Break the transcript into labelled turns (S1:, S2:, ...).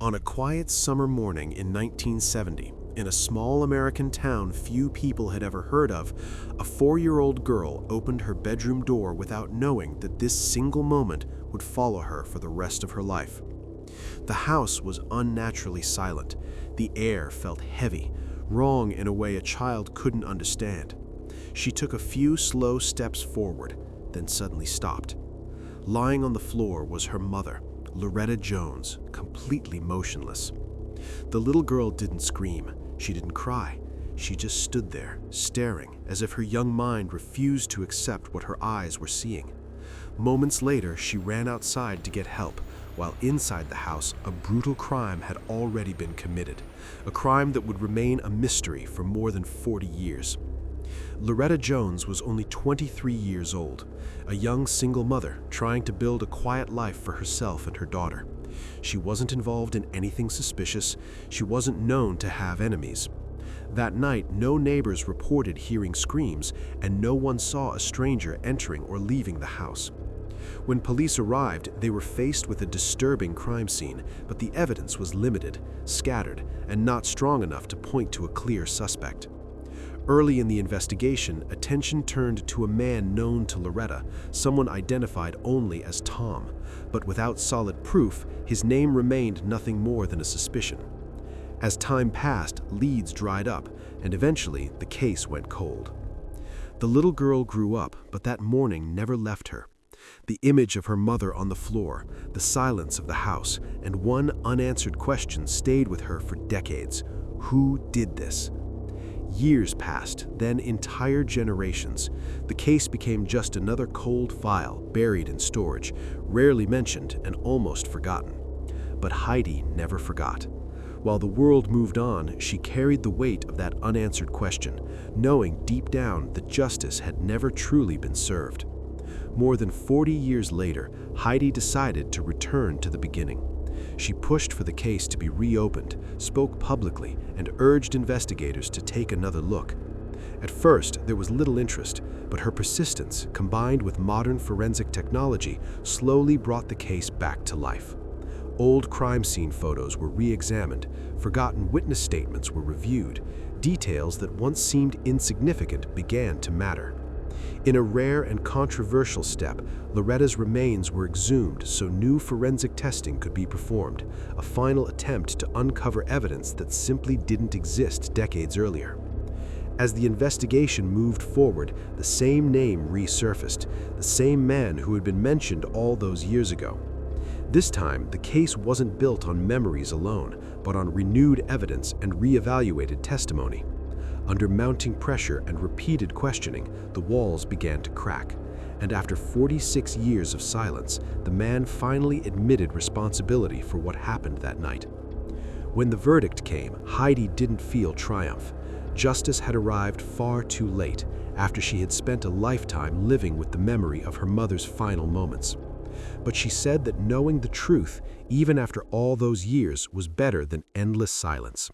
S1: On a quiet summer morning in 1970, in a small American town few people had ever heard of, a 4-year-old girl opened her bedroom door without knowing that this single moment would follow her for the rest of her life. The house was unnaturally silent. The air felt heavy, wrong in a way a child couldn't understand. She took a few slow steps forward, then suddenly stopped. Lying on the floor was her mother, Loretta Jones, completely motionless. The little girl didn't scream. She didn't cry. She just stood there, staring, as if her young mind refused to accept what her eyes were seeing. Moments later, she ran outside to get help, while inside the house, a brutal crime had already been committed, a crime that would remain a mystery for more than 40 years. Loretta Jones was only 23 years old, a young single mother trying to build a quiet life for herself and her daughter. She wasn't involved in anything suspicious. She wasn't known to have enemies. That night, no neighbors reported hearing screams, and no one saw a stranger entering or leaving the house. When police arrived, they were faced with a disturbing crime scene, but the evidence was limited, scattered, and not strong enough to point to a clear suspect. Early in the investigation, attention turned to a man known to Loretta, someone identified only as Tom, but without solid proof, his name remained nothing more than a suspicion. As time passed, leads dried up, and eventually the case went cold. The little girl grew up, but that morning never left her. The image of her mother on the floor, the silence of the house, and one unanswered question stayed with her for decades. Who did this? Years passed, then entire generations. The case became just another cold file buried in storage, rarely mentioned and almost forgotten. But Heidi never forgot. While the world moved on, she carried the weight of that unanswered question, knowing deep down that justice had never truly been served. More than 40 years later, Heidi decided to return to the beginning. She pushed for the case to be reopened, spoke publicly, and urged investigators to take another look. At first, there was little interest, but her persistence, combined with modern forensic technology, slowly brought the case back to life. Old crime scene photos were re-examined, forgotten witness statements were reviewed, details that once seemed insignificant began to matter. In a rare and controversial step, Loretta's remains were exhumed so new forensic testing could be performed, a final attempt to uncover evidence that simply didn't exist decades earlier. As the investigation moved forward, the same name resurfaced, the same man who had been mentioned all those years ago. This time, the case wasn't built on memories alone, but on renewed evidence and re-evaluated testimony. Under mounting pressure and repeated questioning, the walls began to crack, and after 46 years of silence, the man finally admitted responsibility for what happened that night. When the verdict came, Heidi didn't feel triumph. Justice had arrived far too late, after she had spent a lifetime living with the memory of her mother's final moments. But she said that knowing the truth, even after all those years, was better than endless silence.